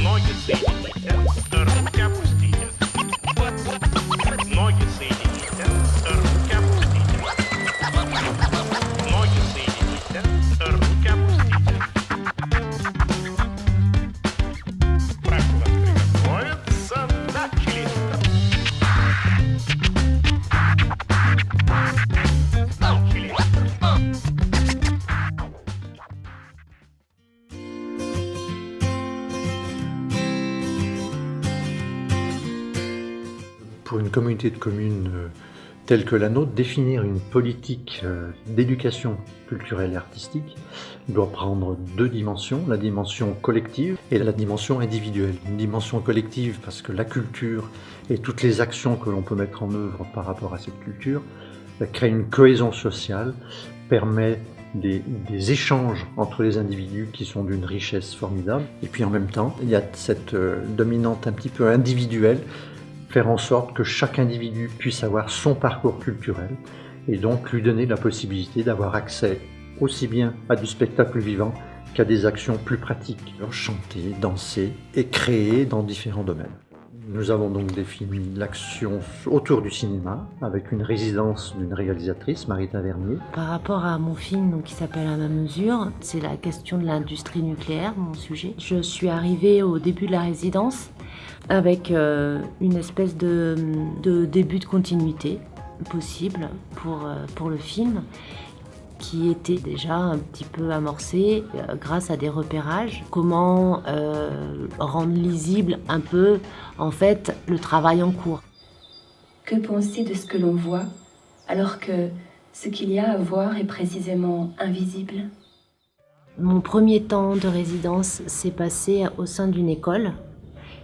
Ноги соедините, руки опустите. Ноги соедините, руки опустите. Ноги соедините, руки опустите. Практика приготовится, начали. Начали. Pour une communauté de communes telle que la nôtre, définir une politique d'éducation culturelle et artistique doit prendre deux dimensions, la dimension collective et la dimension individuelle. Une dimension collective parce que la culture et toutes les actions que l'on peut mettre en œuvre par rapport à cette culture crée une cohésion sociale, permet des échanges entre les individus qui sont d'une richesse formidable. Et puis en même temps, il y a cette dominante un petit peu individuelle, faire en sorte que chaque individu puisse avoir son parcours culturel et donc lui donner la possibilité d'avoir accès aussi bien à du spectacle vivant qu'à des actions plus pratiques, chanter, danser et créer dans différents domaines. Nous avons donc défini l'action autour du cinéma avec une résidence d'une réalisatrice, Marita Vernier. Par rapport à mon film donc, qui s'appelle À ma mesure, c'est la question de l'industrie nucléaire, mon sujet. Je suis arrivée au début de la résidence avec une espèce de début de continuité possible pour le film, qui était déjà un petit peu amorcé grâce à des repérages. Comment rendre lisible un peu, en fait, le travail en cours. Que penser de ce que l'on voit, alors que ce qu'il y a à voir est précisément invisible ? Mon premier temps de résidence s'est passé au sein d'une école,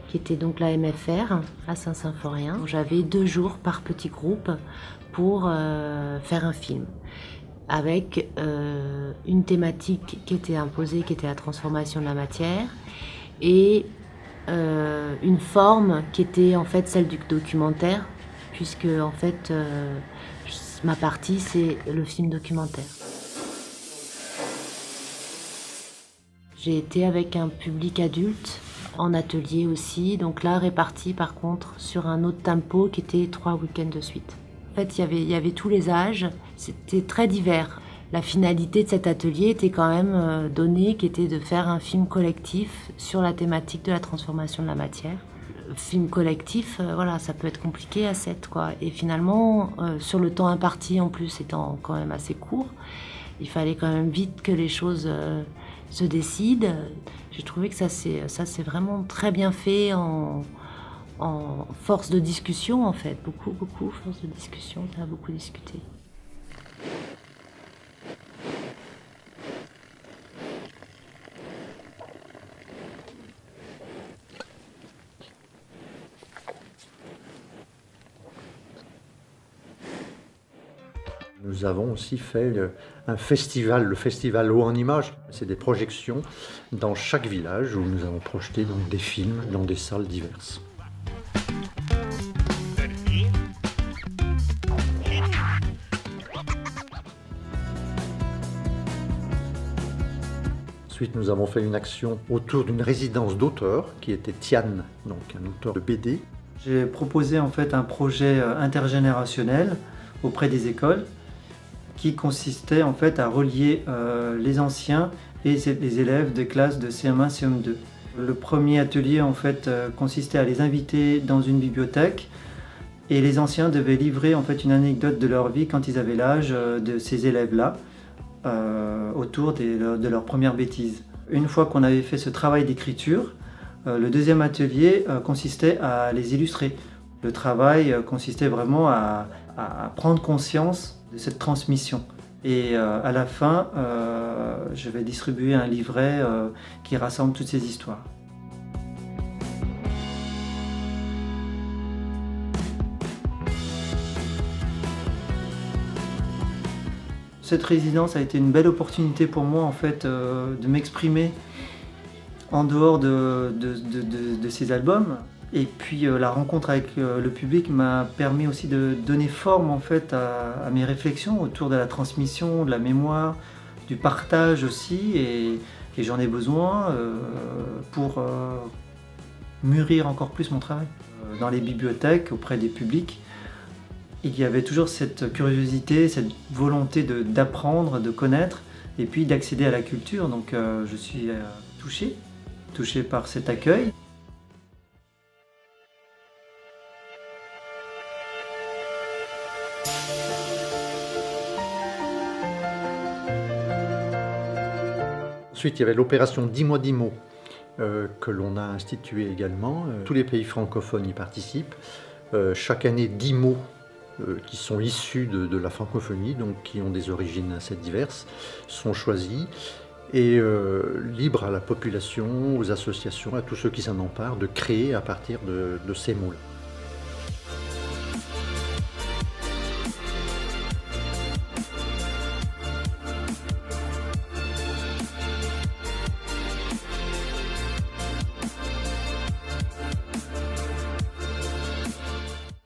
qui était donc la MFR à Saint-Symphorien. J'avais 2 jours par petit groupe pour faire un film, avec une thématique qui était imposée, qui était la transformation de la matière, et une forme qui était en fait celle du documentaire, puisque en fait ma partie c'est le film documentaire. J'ai été avec un public adulte, en atelier aussi, donc là réparti par contre sur un autre tempo qui était 3 week-ends de suite. En fait, il y avait tous les âges, c'était très divers. La finalité de cet atelier était quand même donnée, qui était de faire un film collectif sur la thématique de la transformation de la matière. Le film collectif, voilà, ça peut être compliqué à 7, quoi. Et finalement, sur le temps imparti en plus étant quand même assez court, il fallait quand même vite que les choses se décident. J'ai trouvé que ça c'est vraiment très bien fait en force de discussion en fait, beaucoup force de discussion, on a beaucoup discuté. Nous avons aussi fait un festival, le festival Haut en Images. C'est des projections dans chaque village où nous avons projeté donc des films dans des salles diverses. Ensuite, nous avons fait une action autour d'une résidence d'auteur qui était Tian, donc un auteur de BD. J'ai proposé en fait un projet intergénérationnel auprès des écoles qui consistait en fait à relier les anciens et les élèves des classes de CM1, CM2. Le premier atelier en fait consistait à les inviter dans une bibliothèque et les anciens devaient livrer en fait une anecdote de leur vie quand ils avaient l'âge de ces élèves-là autour de leurs premières bêtises. Une fois qu'on avait fait ce travail d'écriture, le deuxième atelier consistait à les illustrer. Le travail consistait vraiment à prendre conscience de cette transmission. Et à la fin, je vais distribuer un livret qui rassemble toutes ces histoires. Cette résidence a été une belle opportunité pour moi en fait de m'exprimer en dehors de ces albums. Et puis la rencontre avec le public m'a permis aussi de donner forme en fait à mes réflexions autour de la transmission, de la mémoire, du partage aussi, et j'en ai besoin pour mûrir encore plus mon travail. Dans les bibliothèques, auprès des publics, il y avait toujours cette curiosité, cette volonté d'apprendre, de connaître, et puis d'accéder à la culture. Donc je suis touché par cet accueil. Ensuite, il y avait l'opération 10 mois 10 mots que l'on a instituée également. Tous les pays francophones y participent. Chaque année, 10 mots qui sont issus de la francophonie, donc qui ont des origines assez diverses, sont choisis et libre à la population, aux associations, à tous ceux qui s'en emparent, de créer à partir de ces mots-là.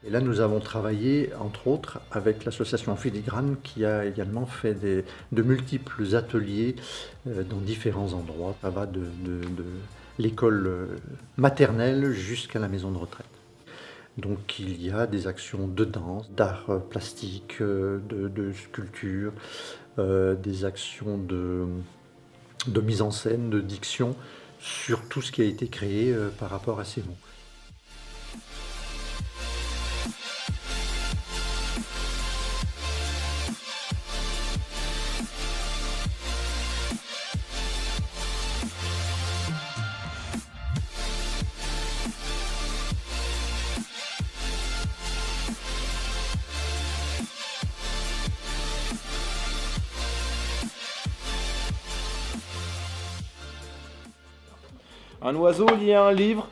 Et là, nous avons travaillé, entre autres, avec l'association Filigrane, qui a également fait de multiples ateliers dans différents endroits. Ça va de l'école maternelle jusqu'à la maison de retraite. Donc il y a des actions de danse, d'art plastique, de sculpture, des actions de mise en scène, de diction, sur tout ce qui a été créé par rapport à ces mots. Un oiseau lit un livre.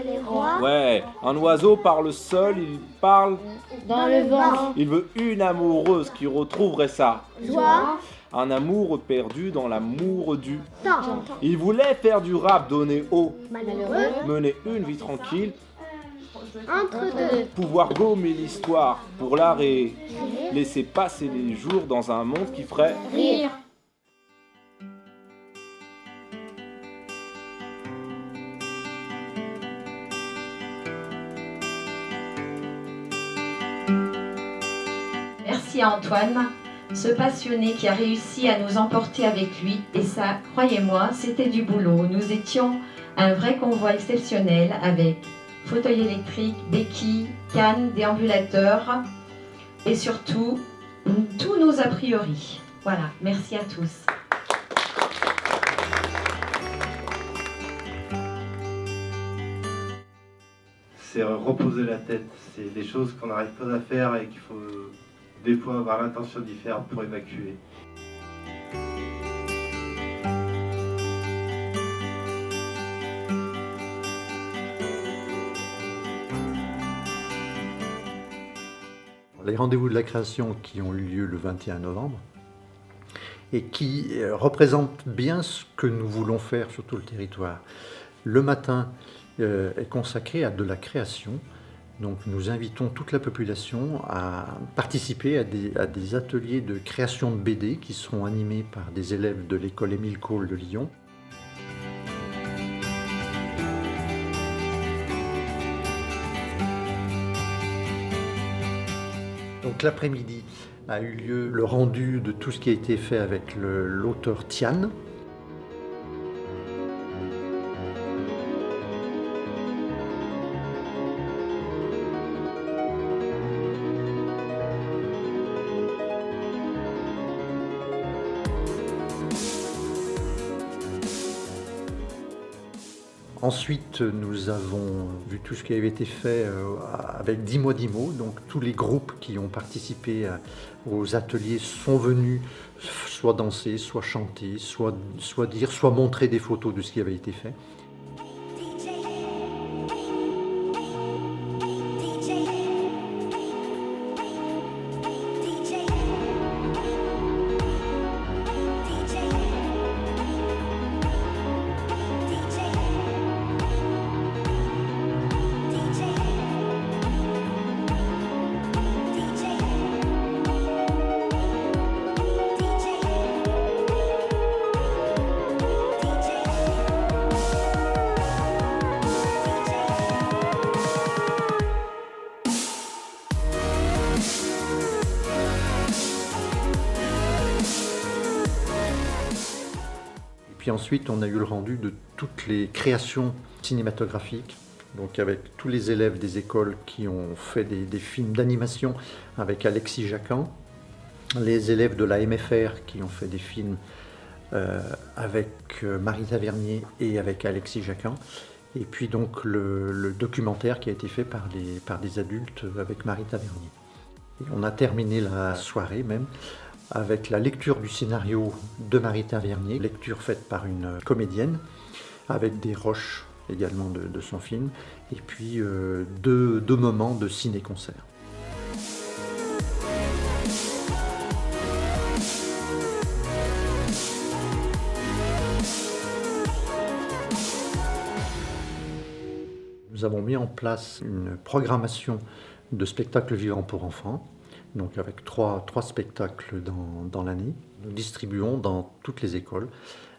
Les rois. Ouais, un oiseau parle seul, il parle. Dans le vent. Il veut une amoureuse qui retrouverait ça. Joie. Un amour perdu dans l'amour du. Temps. Il voulait faire du rap, donner haut, Malheureux. mener une vie tranquille, Entre deux. pouvoir gommer l'histoire pour l'arrêt, laisser passer les jours dans un monde qui ferait. Rire. Merci à Antoine, ce passionné qui a réussi à nous emporter avec lui. Et ça, croyez-moi, c'était du boulot. Nous étions un vrai convoi exceptionnel avec fauteuil électrique, béquilles, cannes, déambulateurs et surtout tous nos a priori. Voilà, merci à tous. C'est reposer la tête. C'est des choses qu'on n'arrive pas à faire et qu'il faut des fois avoir l'intention d'y faire pour évacuer. Les rendez-vous de la création qui ont eu lieu le 21 novembre et qui représentent bien ce que nous voulons faire sur tout le territoire. Le matin est consacré à de la création. Donc nous invitons toute la population à participer à des ateliers de création de BD qui seront animés par des élèves de l'école Émile Cole de Lyon. Donc l'après-midi a eu lieu le rendu de tout ce qui a été fait avec l'auteur Tian. Ensuite, nous avons vu tout ce qui avait été fait avec 10 mois 10 mots. Donc tous les groupes qui ont participé aux ateliers sont venus soit danser, soit chanter, soit dire, soit montrer des photos de ce qui avait été fait. Puis ensuite, on a eu le rendu de toutes les créations cinématographiques, donc avec tous les élèves des écoles qui ont fait des films d'animation avec Alexis Jacquin, les élèves de la MFR qui ont fait des films avec Marie Tavernier et avec Alexis Jacquin, et puis donc le documentaire qui a été fait par des adultes avec Marie Tavernier. Et on a terminé la soirée même avec la lecture du scénario de Marie Tavernier, lecture faite par une comédienne, avec des roches également de son film, et puis deux moments de ciné-concert. Nous avons mis en place une programmation de spectacles vivants pour enfants, donc avec trois spectacles dans l'année. Nous distribuons dans toutes les écoles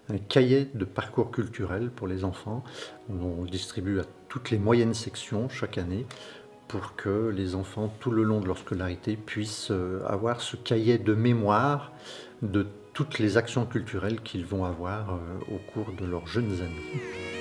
un cahier de parcours culturel pour les enfants. On le distribue à toutes les moyennes sections chaque année pour que les enfants, tout le long de leur scolarité, puissent avoir ce cahier de mémoire de toutes les actions culturelles qu'ils vont avoir au cours de leurs jeunes années.